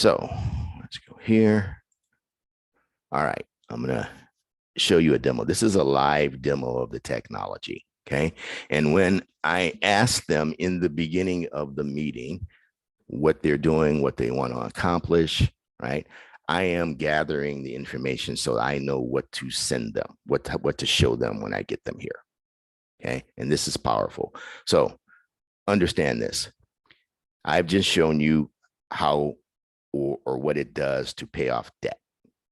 So let's go here. All right, I'm gonna show you a demo. This is a live demo of the technology, okay? And when I ask them in the beginning of the meeting what they're doing, what they want to accomplish, right? I am gathering the information so I know what to send them, what to show them when I get them here, okay? And this is powerful. So understand this. I've just shown you how or what it does to pay off debt.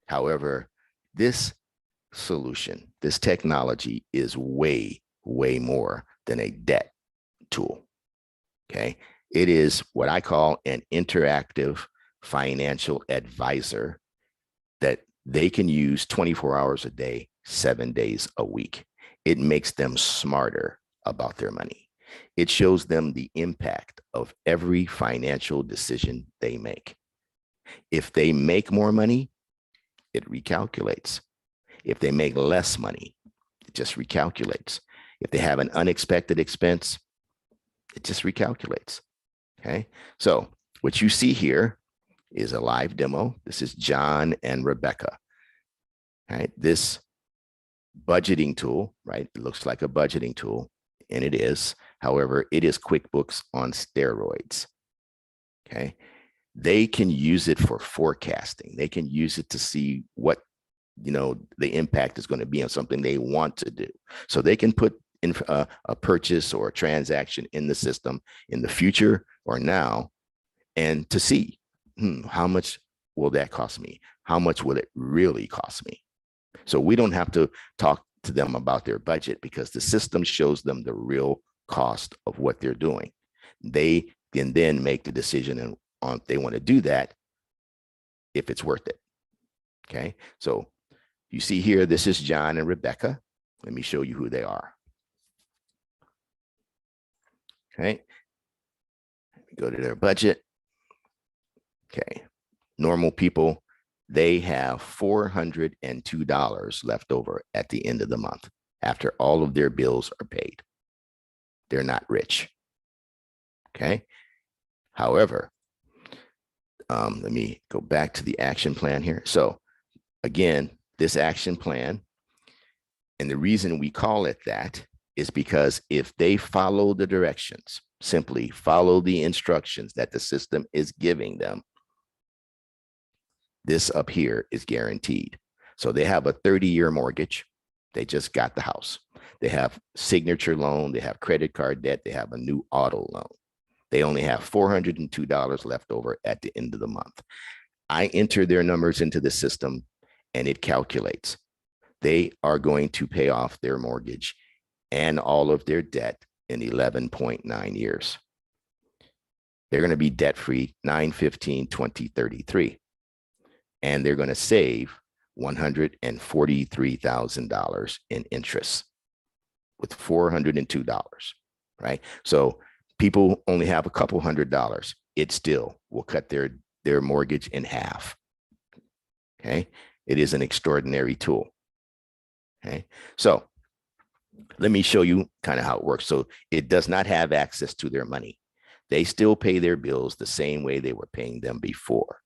However, this solution, this technology is way, way more than a debt tool, okay? It is what I call an interactive financial advisor that they can use 24 hours a day, 7 days a week. It makes them smarter about their money. It shows them the impact of every financial decision they make. If they make more money, it recalculates. If they make less money, it just recalculates. If they have an unexpected expense, it just recalculates. Okay. So what you see here is a live demo. This is John and Rebecca. All right. This budgeting tool, right? It looks like a budgeting tool, and it is. However, it is QuickBooks on steroids. Okay. They can use it for forecasting. They can use it to see what, the impact is going to be on something they want to do. So they can put in a purchase or a transaction in the system in the future or now, and to see how much will that cost me? How much will it really cost me? So we don't have to talk to them about their budget because the system shows them the real cost of what they're doing. They can then make the decision on if they want to do that, if it's worth it. Okay, so you see here, this is John and Rebecca. Let me show you who they are. Okay, go to their budget. Okay, normal people, they have $402 left over at the end of the month after all of their bills are paid. They're not rich. Okay, however, let me go back to the action plan here. So again, this action plan, and the reason we call it that is because if they follow the directions, simply follow the instructions that the system is giving them, this up here is guaranteed. So they have a 30-year mortgage. They just got the house. They have signature loan. They have credit card debt. They have a new auto loan. They only have $402 left over at the end of the month. I enter their numbers into the system and it calculates. They are going to pay off their mortgage and all of their debt in 11.9 years. They're going to be debt-free 9/15/2033. And they're going to save $143,000 in interest with $402, right? So people only have a couple $100. It still will cut their mortgage in half. Okay, it is an extraordinary tool. Okay, so let me show you kind of how it works. So it does not have access to their money. They still pay their bills the same way they were paying them before.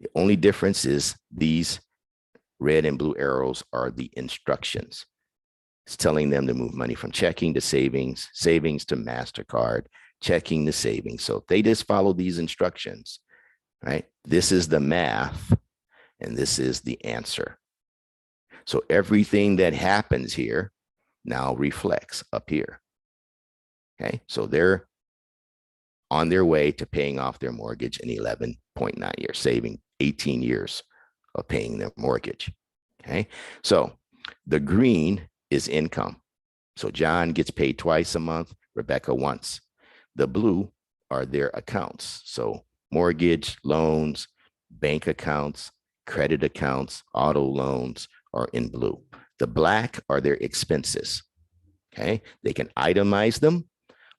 The only difference is these red and blue arrows are the instructions. It's telling them to move money from checking to savings, savings to MasterCard, checking to savings. So if they just follow these instructions, right? This is the math and this is the answer. So everything that happens here now reflects up here. Okay, so they're on their way to paying off their mortgage in 11.9 years, saving 18 years of paying their mortgage. Okay, so the green is income. So John gets paid twice a month, Rebecca once. The blue are their accounts. So mortgage, loans, bank accounts, credit accounts, auto loans are in blue. The black are their expenses. Okay, they can itemize them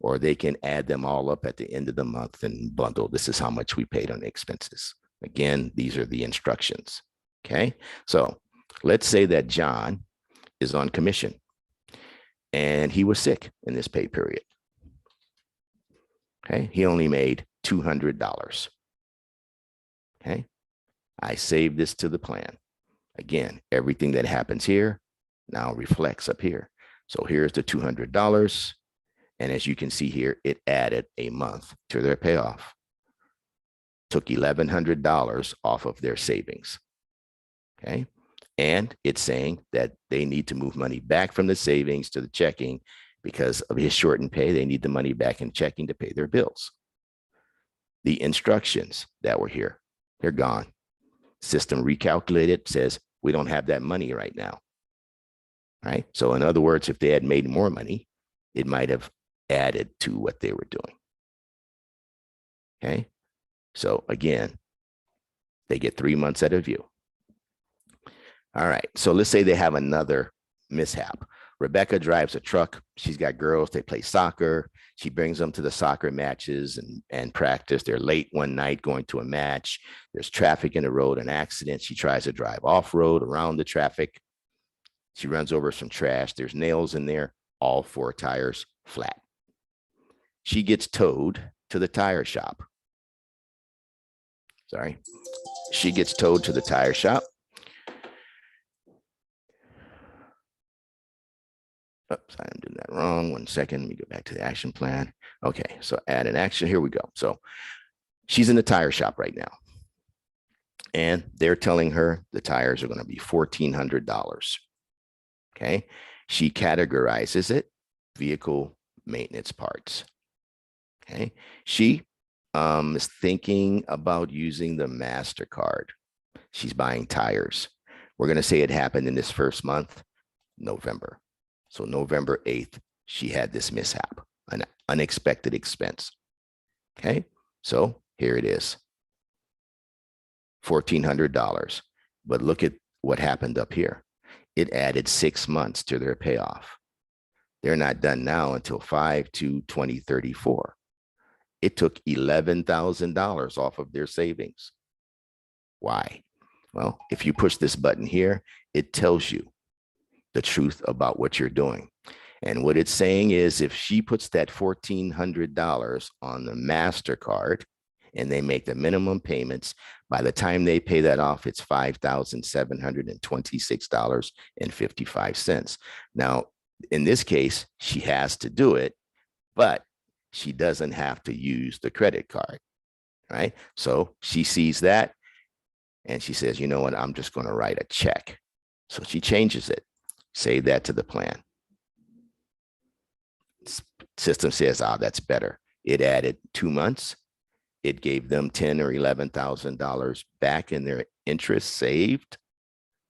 or they can add them all up at the end of the month and bundle. This is how much we paid on the expenses. Again, these are the instructions. Okay, so let's say that John is on commission and he was sick in this pay period. Okay, he only made $200. Okay. I save this to the plan. Again, everything that happens here now reflects up here. So here's the $200. And as you can see here, it added a month to their payoff. Took $1,100 off of their savings. Okay. And it's saying that they need to move money back from the savings to the checking because of his shortened pay. They need the money back in checking to pay their bills. The instructions that were here, they're gone. System recalculated, says we don't have that money right now. Right. So in other words, if they had made more money, it might have added to what they were doing. Okay. So again, they get 3 months at a view. All right. So let's say they have another mishap. Rebecca drives a truck. She's got girls. They play soccer. She brings them to the soccer matches and practice. They're late one night going to a match. There's traffic in the road, an accident. She tries to drive off road around the traffic. She runs over some trash. There's nails in there. All 4 tires flat. She gets towed to the tire shop. Sorry. She gets towed to the tire shop. Oops, I'm doing that wrong. 1 second. Let me go back to the action plan. Okay, so add an action. Here we go. So she's in the tire shop right now. And they're telling her the tires are going to be $1,400. Okay. She categorizes it vehicle maintenance parts. Okay. She is thinking about using the MasterCard. She's buying tires. We're going to say it happened in this first month, November. So November 8th, she had this mishap, an unexpected expense. Okay. So here it is. $1,400. But look at what happened up here. It added 6 months to their payoff. They're not done now until 5/2/2034. It took $11,000 off of their savings. Why? Well, if you push this button here, it tells you the truth about what you're doing. And what it's saying is if she puts that $1,400 on the MasterCard and they make the minimum payments, by the time they pay that off, it's $5,726.55. Now, in this case, she has to do it, but she doesn't have to use the credit card, right? So she sees that and she says, you know what, I'm just going to write a check. So she changes it. Save that to the plan. System says, oh, that's better. It added 2 months. It gave them $10,000 or $11,000 back in their interest saved.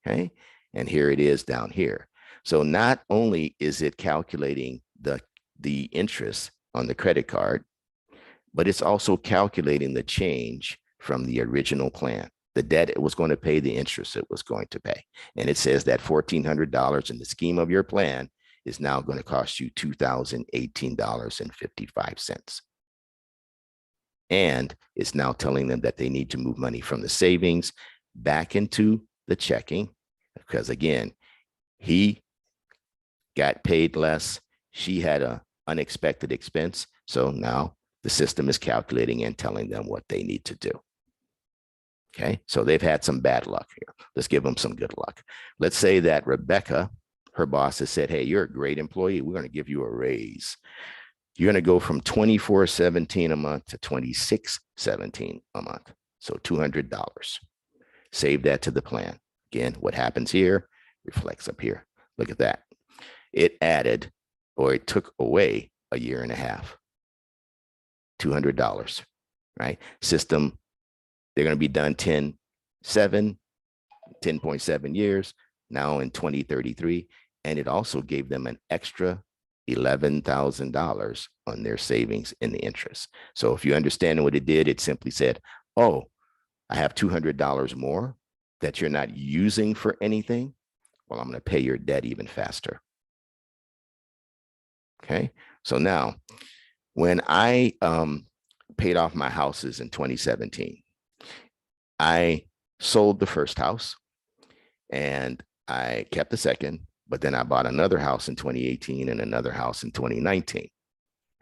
Okay. And here it is down here. So not only is it calculating the interest on the credit card, but it's also calculating the change from the original plan. The debt it was going to pay, the interest it was going to pay. And it says that $1,400 in the scheme of your plan is now going to cost you $2,018.55. And it's now telling them that they need to move money from the savings back into the checking. Because again, he got paid less. She had an unexpected expense. So now the system is calculating and telling them what they need to do. Okay, so they've had some bad luck here. Let's give them some good luck. Let's say that Rebecca, her boss, has said, hey, you're a great employee. We're going to give you a raise. You're going to go from $24.17 a month to $26.17 a month. So $200. Save that to the plan. Again, what happens here reflects up here. Look at that. It added, or it took away a year and a half. $200, right? System, they're going to be done 10.7 years, now in 2033. And it also gave them an extra $11,000 on their savings in the interest. So if you understand what it did, it simply said, oh, I have $200 more that you're not using for anything. Well, I'm going to pay your debt even faster. Okay. So now when I paid off my houses in 2017, I sold the first house and I kept the second, but then I bought another house in 2018 and another house in 2019.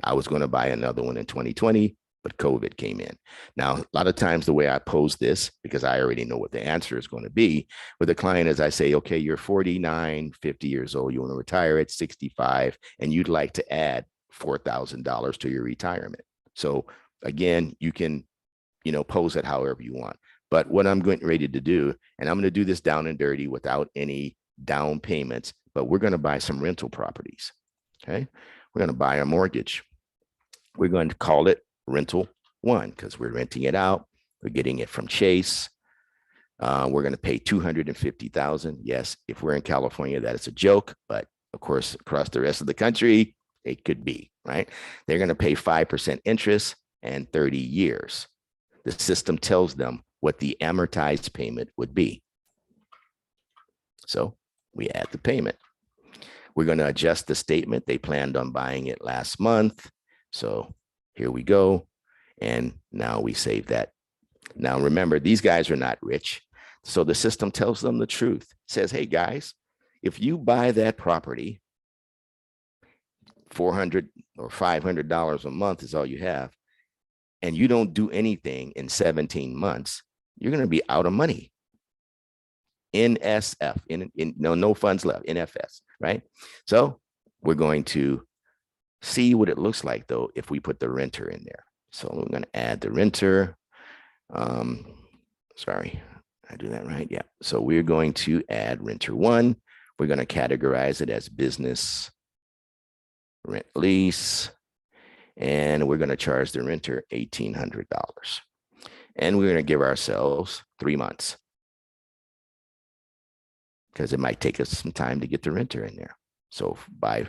I was going to buy another one in 2020, but COVID came in. Now, a lot of times the way I pose this, because I already know what the answer is going to be with the client, is I say, okay, you're 49, 50 years old, you want to retire at 65, and you'd like to add $4,000 to your retirement. So again, you can, pose it however you want. But what I'm going ready to do, and I'm going to do this down and dirty without any down payments, but we're going to buy some rental properties. Okay. We're going to buy a mortgage. We're going to call it rental one because we're renting it out. We're getting it from Chase. We're going to pay $250,000. Yes, if we're in California, that is a joke, but of course, across the rest of the country, it could be, right? They're going to pay 5% interest and 30 years. The system tells them what the amortized payment would be. So we add the payment. We're going to adjust the statement. They planned on buying it last month. So here we go. And now we save that. Now, remember, these guys are not rich. So the system tells them the truth. It says, hey, guys, if you buy that property, $400 or $500 a month is all you have, and you don't do anything in 17 months, you're going to be out of money. NSF, no funds left, NFS, right? So we're going to see what it looks like, though, if we put the renter in there. So we're going to add the renter. Sorry, I do that right? Yeah. So we're going to add renter one. We're going to categorize it as business rent lease. And we're going to charge the renter $1,800. And we're going to give ourselves 3 months because it might take us some time to get the renter in there. So by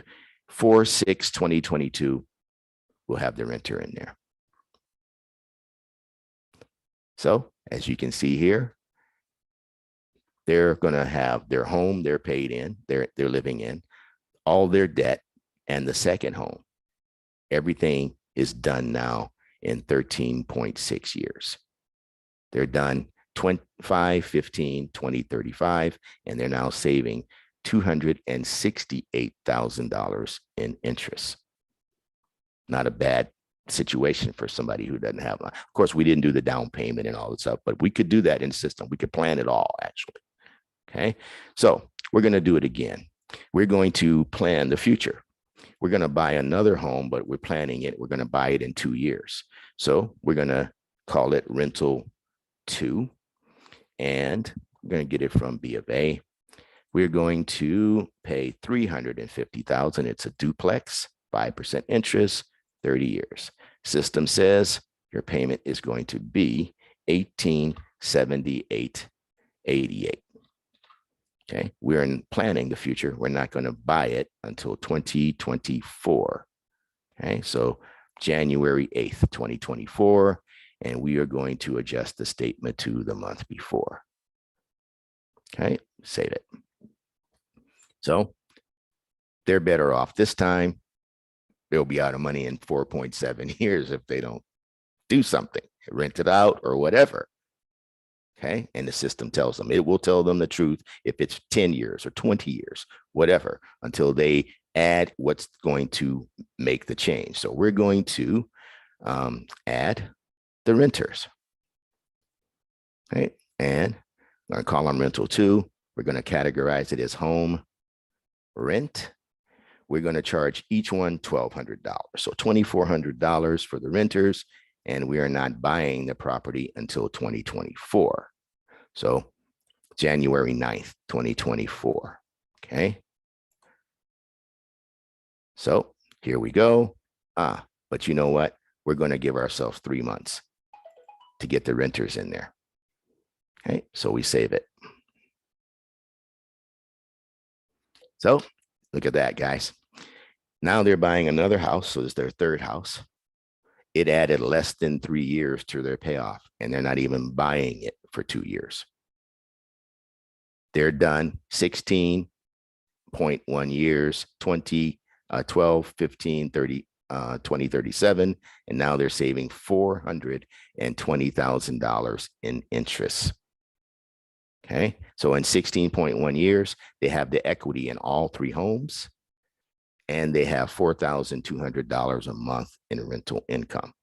4/6/2022, we'll have the renter in there. So as you can see here, they're going to have their home they're paid in, they're living in, all their debt, and the second home. Everything is done now in 13.6 years. They're done 25, 15, 20, 35, and they're now saving $268,000 in interest. Not a bad situation for somebody who doesn't have one. Of course, we didn't do the down payment and all that stuff, but we could do that in the system. We could plan it all, actually. Okay, so we're going to do it again. We're going to plan the future. We're going to buy another home, but we're planning it. We're going to buy it in 2 years. So we're going to call it rental 2, and we're going to get it from B of A. We're going to pay $350,000. It's a duplex, 5% interest, 30 years. System says your payment is going to be $1,878.88. Okay, we're in planning the future. We're not going to buy it until 2024. Okay, so January 8th, 2024, and we are going to adjust the statement to the month before. Okay, save it. So they're better off this time. They'll be out of money in 4.7 years if they don't do something, rent it out or whatever. Okay, and the system tells them, it will tell them the truth if it's 10 years or 20 years, whatever, until they add what's going to make the change. So we're going to add the renters. Okay, and I'm going to call them rental 2. We're going to categorize it as home rent. We're going to charge each one $1,200. So $2,400 for the renters, and we are not buying the property until 2024. So January 9th, 2024. Okay. So here we go. But you know what? We're going to give ourselves 3 months to get the renters in there. Okay. So we save it. So look at that, guys. Now they're buying another house. So it's their third house. It added less than 3 years to their payoff, and they're not even buying it for 2 years. They're done 16.1 years, 12, 15, 30, 20, 37, and now they're saving $420,000 in interest. Okay, so in 16.1 years, they have the equity in all 3 homes, and they have $4,200 a month in rental income.